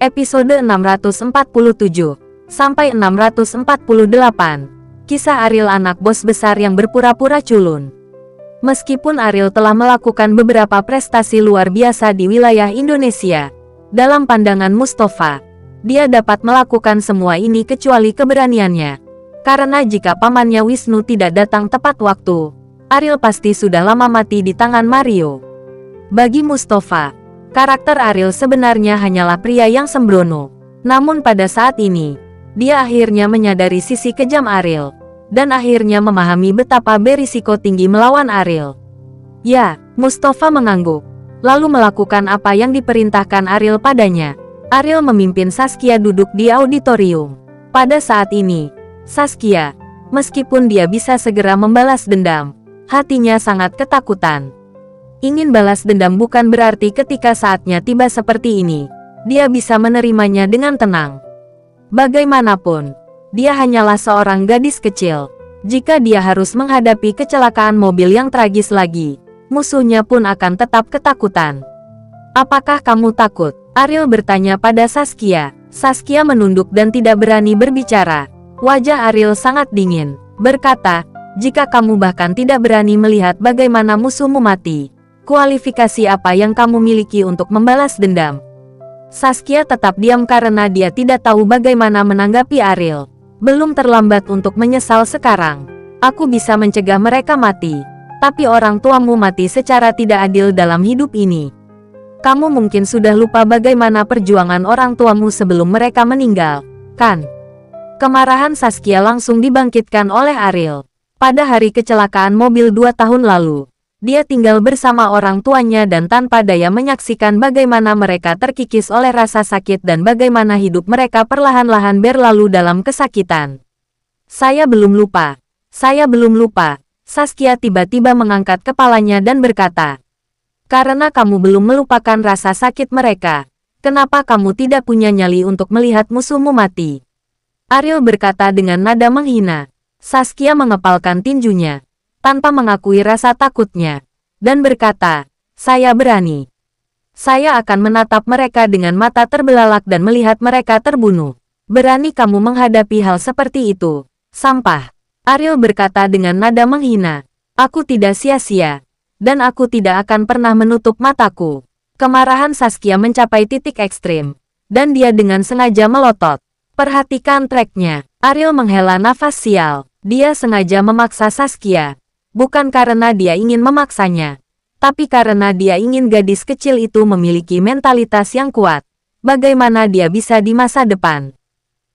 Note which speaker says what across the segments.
Speaker 1: Episode 647-648. Kisah Ariel, anak bos besar yang berpura-pura culun. Meskipun Ariel telah melakukan beberapa prestasi luar biasa di wilayah Indonesia, dalam pandangan Mustafa, dia dapat melakukan semua ini kecuali keberaniannya. Karena jika pamannya Wisnu tidak datang tepat waktu, Ariel pasti sudah lama mati di tangan Mario. Bagi Mustafa, karakter Ariel sebenarnya hanyalah pria yang sembrono. Namun pada saat ini, dia akhirnya menyadari sisi kejam Ariel, dan akhirnya memahami betapa berisiko tinggi melawan Ariel. Ya, Mustafa mengangguk, lalu melakukan apa yang diperintahkan Ariel padanya. Ariel memimpin Saskia duduk di auditorium. Pada saat ini, Saskia, meskipun dia bisa segera membalas dendam, hatinya sangat ketakutan. Ingin balas dendam bukan berarti ketika saatnya tiba seperti ini, dia bisa menerimanya dengan tenang. Bagaimanapun, dia hanyalah seorang gadis kecil. Jika dia harus menghadapi kecelakaan mobil yang tragis lagi, musuhnya pun akan tetap ketakutan. "Apakah kamu takut?" Ariel bertanya pada Saskia. Saskia menunduk dan tidak berani berbicara. Wajah Ariel sangat dingin, berkata, "Jika kamu bahkan tidak berani melihat bagaimana musuhmu mati, kualifikasi apa yang kamu miliki untuk membalas dendam?" Saskia tetap diam karena dia tidak tahu bagaimana menanggapi Ariel. "Belum terlambat untuk menyesal sekarang. Aku bisa mencegah mereka mati. Tapi orang tuamu mati secara tidak adil dalam hidup ini. Kamu mungkin sudah lupa bagaimana perjuangan orang tuamu sebelum mereka meninggal, kan?" Kemarahan Saskia langsung dibangkitkan oleh Ariel. Pada hari kecelakaan mobil 2 tahun lalu, dia tinggal bersama orang tuanya dan tanpa daya menyaksikan bagaimana mereka terkikis oleh rasa sakit dan bagaimana hidup mereka perlahan-lahan berlalu dalam kesakitan. Saya belum lupa. Saskia tiba-tiba mengangkat kepalanya dan berkata, "Karena kamu belum melupakan rasa sakit mereka, kenapa kamu tidak punya nyali untuk melihat musuhmu mati?" Ariel berkata dengan nada menghina. Saskia mengepalkan tinjunya tanpa mengakui rasa takutnya, dan berkata, "Saya berani. Saya akan menatap mereka dengan mata terbelalak dan melihat mereka terbunuh. Berani kamu menghadapi hal seperti itu, sampah." Ariel berkata dengan nada menghina, "Aku tidak sia-sia, dan aku tidak akan pernah menutup mataku." Kemarahan Saskia mencapai titik ekstrim, dan dia dengan sengaja melotot. Perhatikan treknya. Ariel menghela nafas sial. Dia sengaja memaksa Saskia. Bukan karena dia ingin memaksanya, tapi karena dia ingin gadis kecil itu memiliki mentalitas yang kuat. Bagaimana dia bisa di masa depan?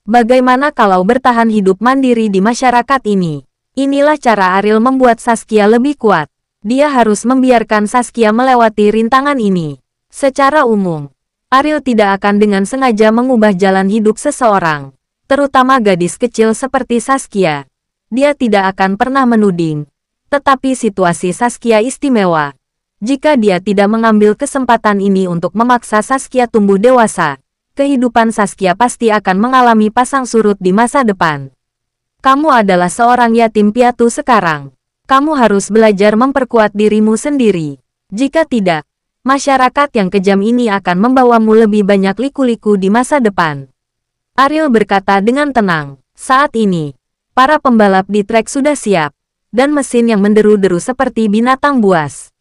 Speaker 1: Bagaimana kalau bertahan hidup mandiri di masyarakat ini? Inilah cara Ariel membuat Saskia lebih kuat. Dia harus membiarkan Saskia melewati rintangan ini. Secara umum, Ariel tidak akan dengan sengaja mengubah jalan hidup seseorang, terutama gadis kecil seperti Saskia. Dia tidak akan pernah menuding. Tetapi situasi Saskia istimewa. Jika dia tidak mengambil kesempatan ini untuk memaksa Saskia tumbuh dewasa, kehidupan Saskia pasti akan mengalami pasang surut di masa depan. Kamu adalah seorang yatim piatu sekarang. Kamu harus belajar memperkuat dirimu sendiri. Jika tidak, masyarakat yang kejam ini akan membawamu lebih banyak liku-liku di masa depan. Ariel berkata dengan tenang. Saat ini, para pembalap di trek sudah siap, dan mesin yang menderu-deru seperti binatang buas.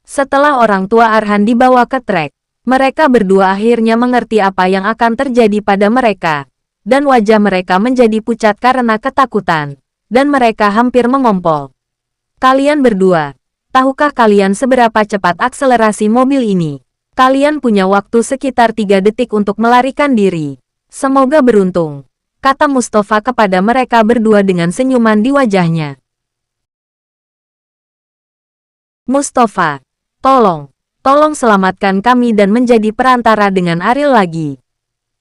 Speaker 1: Setelah orang tua Arhan dibawa ke trek, mereka berdua akhirnya mengerti apa yang akan terjadi pada mereka, dan wajah mereka menjadi pucat karena ketakutan, dan mereka hampir mengompol. "Kalian berdua, tahukah kalian seberapa cepat akselerasi mobil ini? Kalian punya waktu sekitar 3 detik untuk melarikan diri. Semoga beruntung," kata Mustafa kepada mereka berdua dengan senyuman di wajahnya. "Mustafa, tolong selamatkan kami dan menjadi perantara dengan Ariel lagi.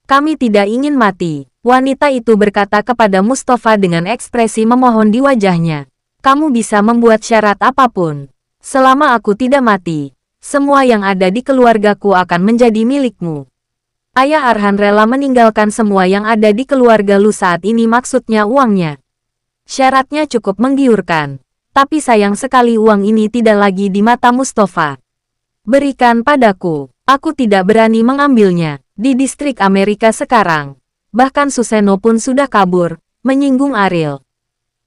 Speaker 1: Kami tidak ingin mati," wanita itu berkata kepada Mustafa dengan ekspresi memohon di wajahnya. "Kamu bisa membuat syarat apapun. Selama aku tidak mati, semua yang ada di keluargaku akan menjadi milikmu." Ayah Arhan rela meninggalkan semua yang ada di keluarga lu saat ini, maksudnya uangnya. Syaratnya cukup menggiurkan. Tapi sayang sekali uang ini tidak lagi di mata Mustafa. "Berikan padaku, aku tidak berani mengambilnya," di distrik Amerika sekarang. Bahkan Suseno pun sudah kabur, menyinggung Ariel.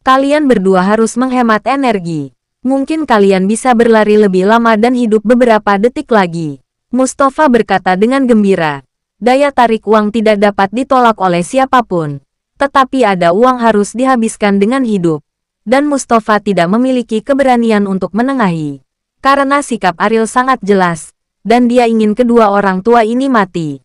Speaker 1: Kalian berdua harus menghemat energi. Mungkin kalian bisa berlari lebih lama dan hidup beberapa detik lagi. Mustafa berkata dengan gembira. Daya tarik uang tidak dapat ditolak oleh siapapun. Tetapi ada uang harus dihabiskan dengan hidup. Dan Mustafa tidak memiliki keberanian untuk menengahi. Karena sikap Ariel sangat jelas. Dan dia ingin kedua orang tua ini mati.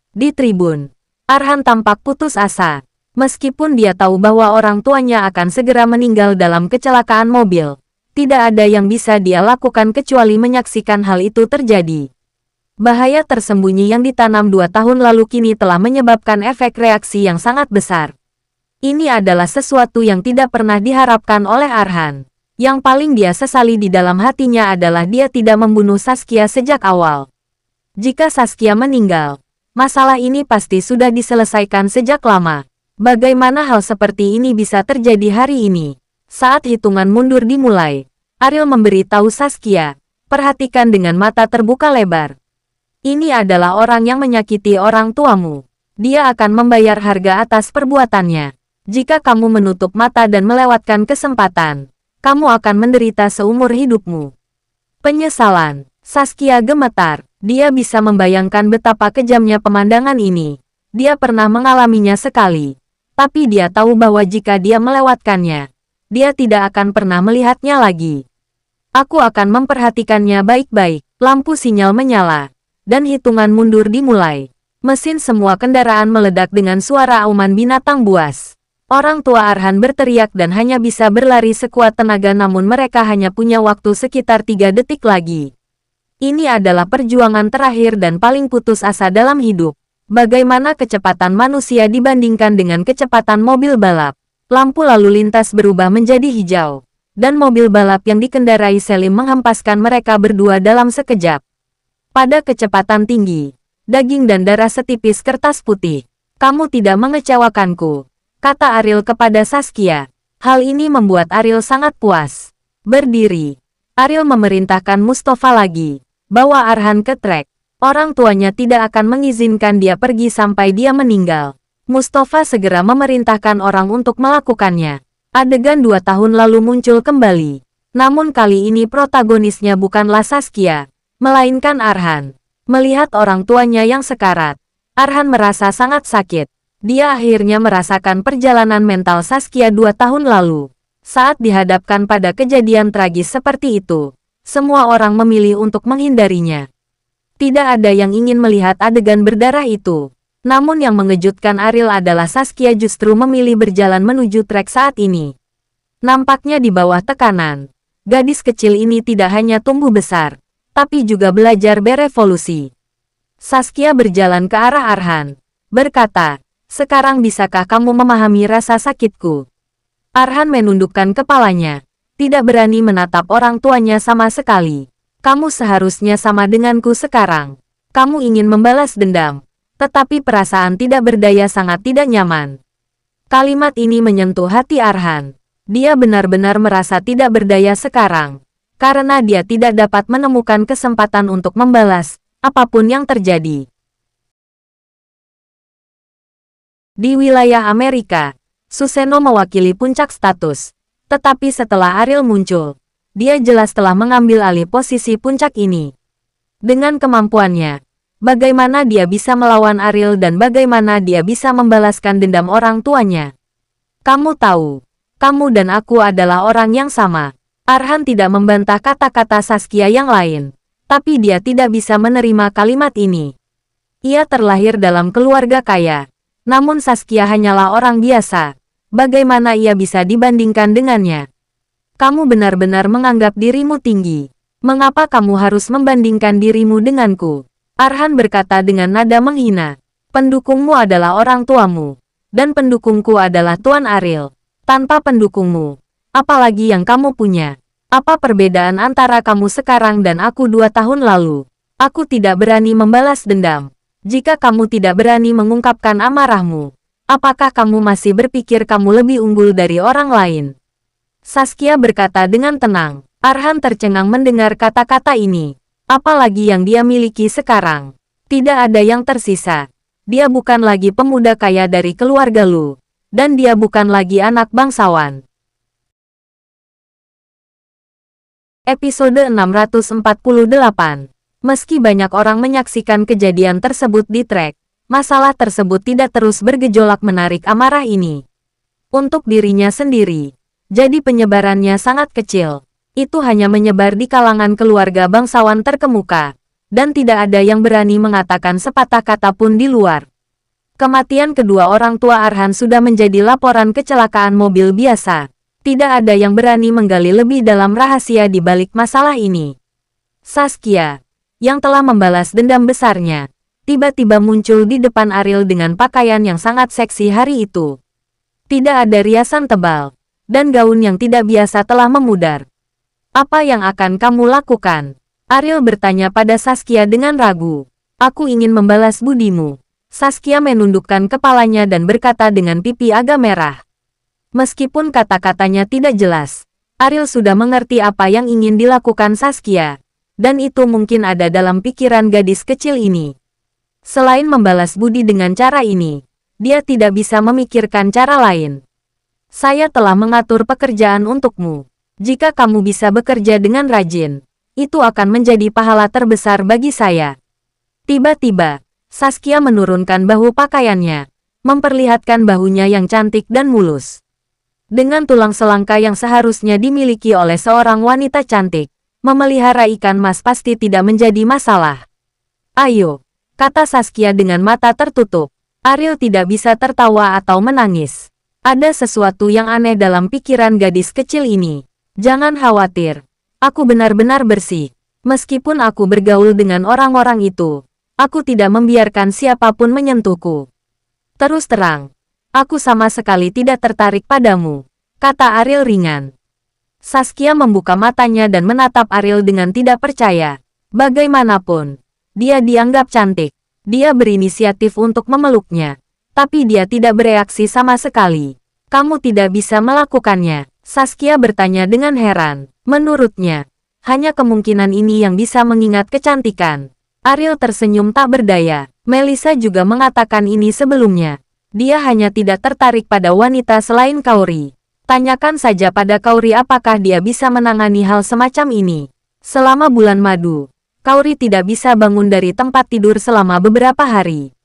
Speaker 1: Di tribun, Arhan tampak putus asa. Meskipun dia tahu bahwa orang tuanya akan segera meninggal dalam kecelakaan mobil, tidak ada yang bisa dia lakukan kecuali menyaksikan hal itu terjadi. Bahaya tersembunyi yang ditanam 2 tahun lalu kini telah menyebabkan efek reaksi yang sangat besar. Ini adalah sesuatu yang tidak pernah diharapkan oleh Arhan. Yang paling dia sesali di dalam hatinya adalah dia tidak membunuh Saskia sejak awal. Jika Saskia meninggal, masalah ini pasti sudah diselesaikan sejak lama. Bagaimana hal seperti ini bisa terjadi hari ini? Saat hitungan mundur dimulai, Ariel memberitahu Saskia, perhatikan dengan mata terbuka lebar. Ini adalah orang yang menyakiti orang tuamu. Dia akan membayar harga atas perbuatannya. Jika kamu menutup mata dan melewatkan kesempatan, kamu akan menderita seumur hidupmu. Penyesalan. Saskia gemetar. Dia bisa membayangkan betapa kejamnya pemandangan ini. Dia pernah mengalaminya sekali. Tapi dia tahu bahwa jika dia melewatkannya, dia tidak akan pernah melihatnya lagi. Aku akan memperhatikannya baik-baik. Lampu sinyal menyala. Dan hitungan mundur dimulai. Mesin semua kendaraan meledak dengan suara auman binatang buas. Orang tua Arhan berteriak dan hanya bisa berlari sekuat tenaga namun mereka hanya punya waktu sekitar 3 detik lagi. Ini adalah perjuangan terakhir dan paling putus asa dalam hidup. Bagaimana kecepatan manusia dibandingkan dengan kecepatan mobil balap? Lampu lalu lintas berubah menjadi hijau. Dan mobil balap yang dikendarai Selim menghempaskan mereka berdua dalam sekejap. Pada kecepatan tinggi, daging dan darah setipis kertas putih. Kamu tidak mengecewakanku, kata Ariel kepada Saskia. Hal ini membuat Ariel sangat puas. Berdiri, Ariel memerintahkan Mustafa lagi. Bawa Arhan ke trek. Orang tuanya tidak akan mengizinkan dia pergi sampai dia meninggal. Mustafa segera memerintahkan orang untuk melakukannya. Adegan 2 tahun lalu muncul kembali. Namun kali ini protagonisnya bukanlah Saskia, melainkan Arhan. Melihat orang tuanya yang sekarat, Arhan merasa sangat sakit. Dia akhirnya merasakan perjalanan mental Saskia 2 tahun lalu. Saat dihadapkan pada kejadian tragis seperti itu, semua orang memilih untuk menghindarinya. Tidak ada yang ingin melihat adegan berdarah itu. Namun yang mengejutkan Ariel adalah Saskia justru memilih berjalan menuju trek saat ini. Nampaknya di bawah tekanan, gadis kecil ini tidak hanya tumbuh besar, tapi juga belajar berevolusi. Saskia berjalan ke arah Arhan, berkata, sekarang bisakah kamu memahami rasa sakitku? Arhan menundukkan kepalanya, tidak berani menatap orang tuanya sama sekali. Kamu seharusnya sama denganku sekarang. Kamu ingin membalas dendam, tetapi perasaan tidak berdaya sangat tidak nyaman. Kalimat ini menyentuh hati Arhan. Dia benar-benar merasa tidak berdaya sekarang, karena dia tidak dapat menemukan kesempatan untuk membalas apapun yang terjadi. Di wilayah Amerika, Suseno mewakili puncak status, tetapi setelah Ariel muncul, dia jelas telah mengambil alih posisi puncak ini. Dengan kemampuannya, bagaimana dia bisa melawan Ariel dan bagaimana dia bisa membalaskan dendam orang tuanya? Kamu tahu, kamu dan aku adalah orang yang sama. Arhan tidak membantah kata-kata Saskia yang lain, tapi dia tidak bisa menerima kalimat ini. Ia terlahir dalam keluarga kaya, namun Saskia hanyalah orang biasa. Bagaimana ia bisa dibandingkan dengannya? Kamu benar-benar menganggap dirimu tinggi. Mengapa kamu harus membandingkan dirimu denganku? Arhan berkata dengan nada menghina. Pendukungmu adalah orang tuamu. Dan pendukungku adalah Tuan Ariel. Tanpa pendukungmu, apalagi yang kamu punya? Apa perbedaan antara kamu sekarang dan aku 2 tahun lalu? Aku tidak berani membalas dendam. Jika kamu tidak berani mengungkapkan amarahmu, apakah kamu masih berpikir kamu lebih unggul dari orang lain? Saskia berkata dengan tenang. Arhan tercengang mendengar kata-kata ini. Apalagi yang dia miliki sekarang. Tidak ada yang tersisa. Dia bukan lagi pemuda kaya dari keluarga Lu. Dan dia bukan lagi anak bangsawan. Episode 648. Meski banyak orang menyaksikan kejadian tersebut di trek, masalah tersebut tidak terus bergejolak menarik amarah ini. Untuk dirinya sendiri, jadi penyebarannya sangat kecil. Itu hanya menyebar di kalangan keluarga bangsawan terkemuka, dan tidak ada yang berani mengatakan sepatah kata pun di luar. Kematian kedua orang tua Arhan sudah menjadi laporan kecelakaan mobil biasa. Tidak ada yang berani menggali lebih dalam rahasia di balik masalah ini. Saskia, yang telah membalas dendam besarnya, tiba-tiba muncul di depan Ariel dengan pakaian yang sangat seksi hari itu. Tidak ada riasan tebal, dan gaun yang tidak biasa telah memudar. Apa yang akan kamu lakukan? Ariel bertanya pada Saskia dengan ragu. Aku ingin membalas budimu. Saskia menundukkan kepalanya dan berkata dengan pipi agak merah. Meskipun kata-katanya tidak jelas, Ariel sudah mengerti apa yang ingin dilakukan Saskia, dan itu mungkin ada dalam pikiran gadis kecil ini. Selain membalas budi dengan cara ini, dia tidak bisa memikirkan cara lain. Saya telah mengatur pekerjaan untukmu. Jika kamu bisa bekerja dengan rajin, itu akan menjadi pahala terbesar bagi saya. Tiba-tiba, Saskia menurunkan bahu pakaiannya, memperlihatkan bahunya yang cantik dan mulus. Dengan tulang selangka yang seharusnya dimiliki oleh seorang wanita cantik, memelihara ikan mas pasti tidak menjadi masalah. Ayo, kata Saskia dengan mata tertutup. Ariel tidak bisa tertawa atau menangis. Ada sesuatu yang aneh dalam pikiran gadis kecil ini. Jangan khawatir, aku benar-benar bersih. Meskipun aku bergaul dengan orang-orang itu, aku tidak membiarkan siapapun menyentuhku. Terus terang, aku sama sekali tidak tertarik padamu, kata Ariel ringan. Saskia membuka matanya dan menatap Ariel dengan tidak percaya. Bagaimanapun, dia dianggap cantik. Dia berinisiatif untuk memeluknya, tapi dia tidak bereaksi sama sekali. Kamu tidak bisa melakukannya, Saskia bertanya dengan heran. Menurutnya, hanya kemungkinan ini yang bisa mengingat kecantikan. Ariel tersenyum tak berdaya. Melissa juga mengatakan ini sebelumnya. Dia hanya tidak tertarik pada wanita selain Kaori. Tanyakan saja pada Kaori apakah dia bisa menangani hal semacam ini. Selama bulan madu, Kaori tidak bisa bangun dari tempat tidur selama beberapa hari.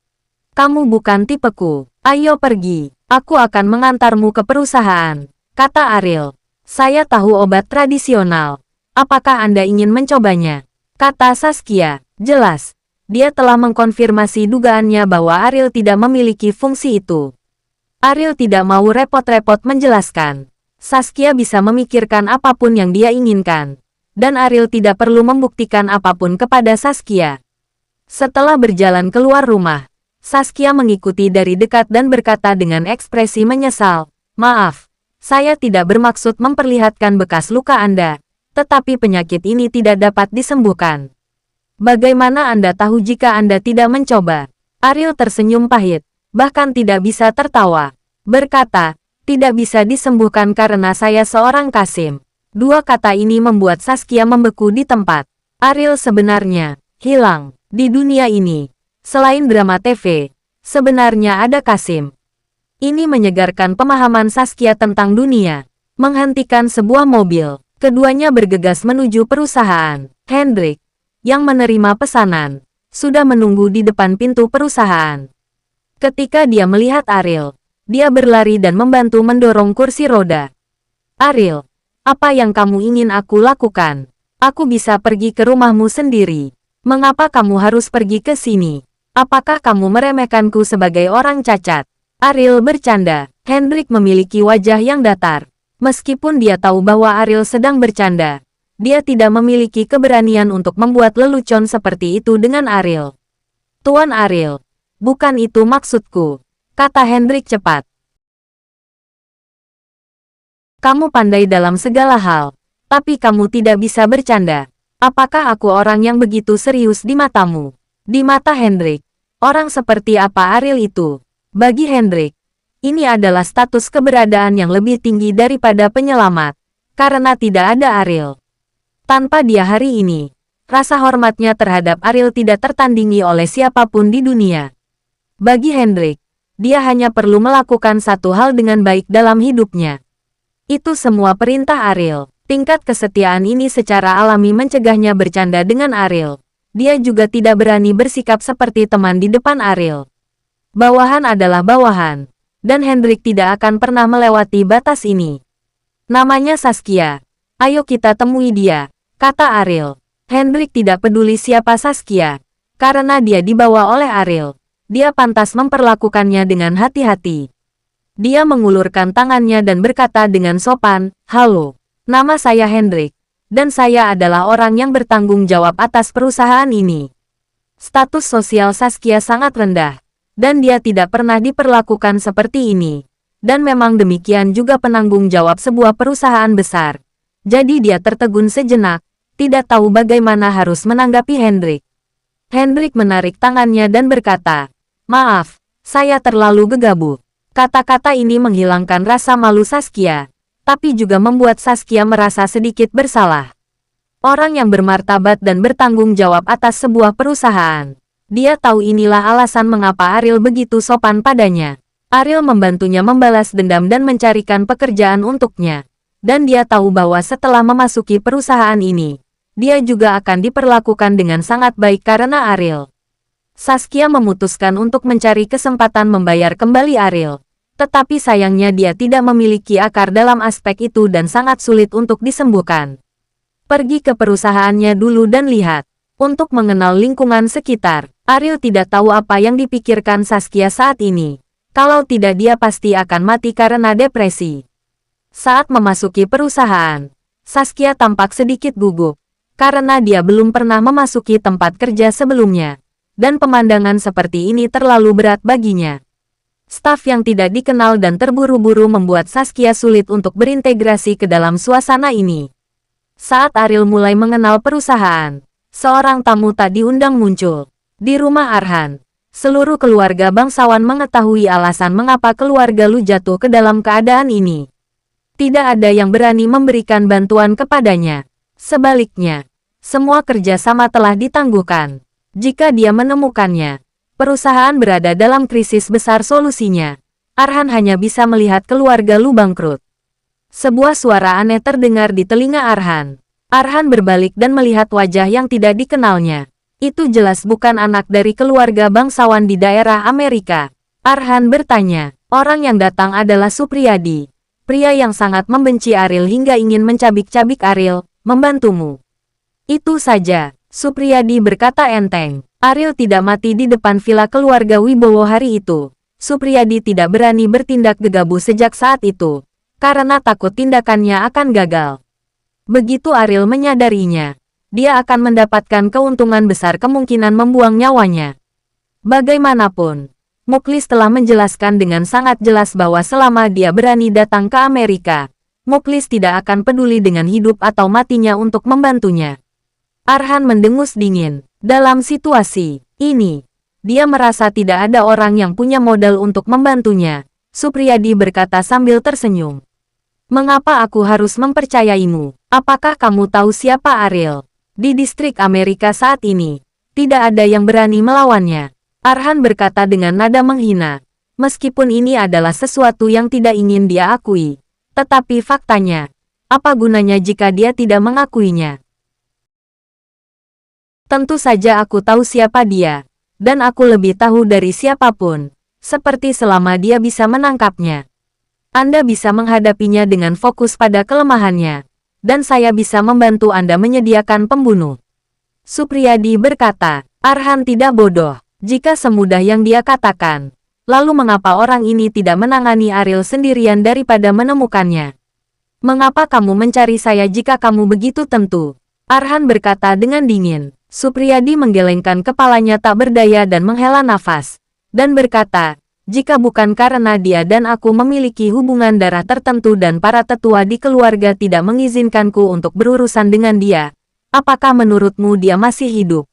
Speaker 1: Kamu bukan tipeku. Ayo pergi. Aku akan mengantarmu ke perusahaan, kata Ariel. Saya tahu obat tradisional. Apakah Anda ingin mencobanya? Kata Saskia. Jelas, dia telah mengkonfirmasi dugaannya bahwa Ariel tidak memiliki fungsi itu. Ariel tidak mau repot-repot menjelaskan. Saskia bisa memikirkan apapun yang dia inginkan, dan Ariel tidak perlu membuktikan apapun kepada Saskia. Setelah berjalan keluar rumah, Saskia mengikuti dari dekat dan berkata dengan ekspresi menyesal, "Maaf, saya tidak bermaksud memperlihatkan bekas luka Anda, tetapi penyakit ini tidak dapat disembuhkan." Bagaimana Anda tahu jika Anda tidak mencoba? Ariel tersenyum pahit, bahkan tidak bisa tertawa. Berkata, tidak bisa disembuhkan karena saya seorang Kasim. Dua kata ini membuat Saskia membeku di tempat. Ariel sebenarnya hilang di dunia ini. Selain drama TV, sebenarnya ada Kasim. Ini menyegarkan pemahaman Saskia tentang dunia. Menghentikan sebuah mobil, keduanya bergegas menuju perusahaan. Hendrik, yang menerima pesanan, sudah menunggu di depan pintu perusahaan. Ketika dia melihat Ariel, dia berlari dan membantu mendorong kursi roda. Ariel, apa yang kamu ingin aku lakukan? Aku bisa pergi ke rumahmu sendiri. Mengapa kamu harus pergi ke sini? Apakah kamu meremehkanku sebagai orang cacat? Ariel bercanda. Hendrik memiliki wajah yang datar. Meskipun dia tahu bahwa Ariel sedang bercanda, dia tidak memiliki keberanian untuk membuat lelucon seperti itu dengan Ariel. Tuan Ariel, bukan itu maksudku, kata Hendrik cepat. Kamu pandai dalam segala hal, tapi kamu tidak bisa bercanda. Apakah aku orang yang begitu serius di matamu? Di mata Hendrik, orang seperti apa Ariel itu? Bagi Hendrik, ini adalah status keberadaan yang lebih tinggi daripada penyelamat, karena tidak ada Ariel. Tanpa dia hari ini, rasa hormatnya terhadap Ariel tidak tertandingi oleh siapapun di dunia. Bagi Hendrik, dia hanya perlu melakukan satu hal dengan baik dalam hidupnya. Itu semua perintah Ariel. Tingkat kesetiaan ini secara alami mencegahnya bercanda dengan Ariel. Dia juga tidak berani bersikap seperti teman di depan Ariel. Bawahan adalah bawahan, dan Hendrik tidak akan pernah melewati batas ini. Namanya Saskia. Ayo kita temui dia, kata Ariel. Hendrik tidak peduli siapa Saskia. Karena dia dibawa oleh Ariel, dia pantas memperlakukannya dengan hati-hati. Dia mengulurkan tangannya dan berkata dengan sopan, "Halo. Nama saya Hendrik, dan saya adalah orang yang bertanggung jawab atas perusahaan ini." Status sosial Saskia sangat rendah, dan dia tidak pernah diperlakukan seperti ini. Dan memang demikian juga penanggung jawab sebuah perusahaan besar. Jadi dia tertegun sejenak, tidak tahu bagaimana harus menanggapi Hendrik. Hendrik menarik tangannya dan berkata, "Maaf, saya terlalu gegabah." Kata-kata ini menghilangkan rasa malu Saskia, tapi juga membuat Saskia merasa sedikit bersalah. Orang yang bermartabat dan bertanggung jawab atas sebuah perusahaan. Dia tahu inilah alasan mengapa Ariel begitu sopan padanya. Ariel membantunya membalas dendam dan mencarikan pekerjaan untuknya. Dan dia tahu bahwa setelah memasuki perusahaan ini, dia juga akan diperlakukan dengan sangat baik karena Ariel. Saskia memutuskan untuk mencari kesempatan membayar kembali Ariel. Tetapi sayangnya dia tidak memiliki akar dalam aspek itu dan sangat sulit untuk disembuhkan. Pergi ke perusahaannya dulu dan lihat. Untuk mengenal lingkungan sekitar, Ariel tidak tahu apa yang dipikirkan Saskia saat ini. Kalau tidak dia pasti akan mati karena depresi. Saat memasuki perusahaan, Saskia tampak sedikit gugup. Karena dia belum pernah memasuki tempat kerja sebelumnya. Dan pemandangan seperti ini terlalu berat baginya. Staf yang tidak dikenal dan terburu-buru membuat Saskia sulit untuk berintegrasi ke dalam suasana ini. Saat Ariel mulai mengenal perusahaan, seorang tamu tak diundang muncul. Di rumah Arhan, seluruh keluarga bangsawan mengetahui alasan mengapa keluarga Lu jatuh ke dalam keadaan ini. Tidak ada yang berani memberikan bantuan kepadanya. Sebaliknya, semua kerjasama telah ditangguhkan. Jika dia menemukannya, perusahaan berada dalam krisis besar solusinya. Arhan hanya bisa melihat keluarga Lu bangkrut. Sebuah suara aneh terdengar di telinga Arhan. Arhan berbalik dan melihat wajah yang tidak dikenalnya. Itu jelas bukan anak dari keluarga bangsawan di daerah Amerika. Arhan bertanya, orang yang datang adalah Supriyadi. Pria yang sangat membenci Ariel hingga ingin mencabik-cabik Ariel, membantumu. Itu saja, Supriyadi berkata enteng. Ariel tidak mati di depan villa keluarga Wibowo hari itu. Supriyadi tidak berani bertindak gegabah sejak saat itu, karena takut tindakannya akan gagal. Begitu Ariel menyadarinya, dia akan mendapatkan keuntungan besar kemungkinan membuang nyawanya. Bagaimanapun, Muklis telah menjelaskan dengan sangat jelas bahwa selama dia berani datang ke Amerika, Muklis tidak akan peduli dengan hidup atau matinya untuk membantunya. Arhan mendengus dingin. Dalam situasi ini, dia merasa tidak ada orang yang punya modal untuk membantunya. Supriyadi berkata sambil tersenyum. Mengapa aku harus mempercayaimu? Apakah kamu tahu siapa Ariel? Di distrik Amerika saat ini, tidak ada yang berani melawannya. Arhan berkata dengan nada menghina. Meskipun ini adalah sesuatu yang tidak ingin dia akui. Tetapi faktanya, apa gunanya jika dia tidak mengakuinya? Tentu saja aku tahu siapa dia, dan aku lebih tahu dari siapapun, seperti selama dia bisa menangkapnya. Anda bisa menghadapinya dengan fokus pada kelemahannya, dan saya bisa membantu Anda menyediakan pembunuh. Supriyadi berkata, Arhan tidak bodoh, jika semudah yang dia katakan. Lalu mengapa orang ini tidak menangani Ariel sendirian daripada menemukannya? Mengapa kamu mencari saya jika kamu begitu tentu? Arhan berkata dengan dingin. Supriyadi menggelengkan kepalanya tak berdaya dan menghela nafas, dan berkata, jika bukan karena dia dan aku memiliki hubungan darah tertentu dan para tetua di keluarga tidak mengizinkanku untuk berurusan dengan dia, apakah menurutmu dia masih hidup?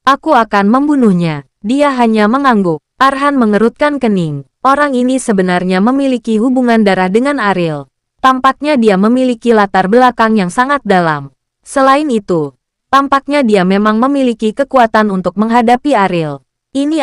Speaker 1: Aku akan membunuhnya. Dia hanya mengangguk. Arhan mengerutkan kening. Orang ini sebenarnya memiliki hubungan darah dengan Ariel. Tampaknya dia memiliki latar belakang yang sangat dalam. Selain itu, Tampaknya dia memang memiliki kekuatan untuk menghadapi Ariel. Ini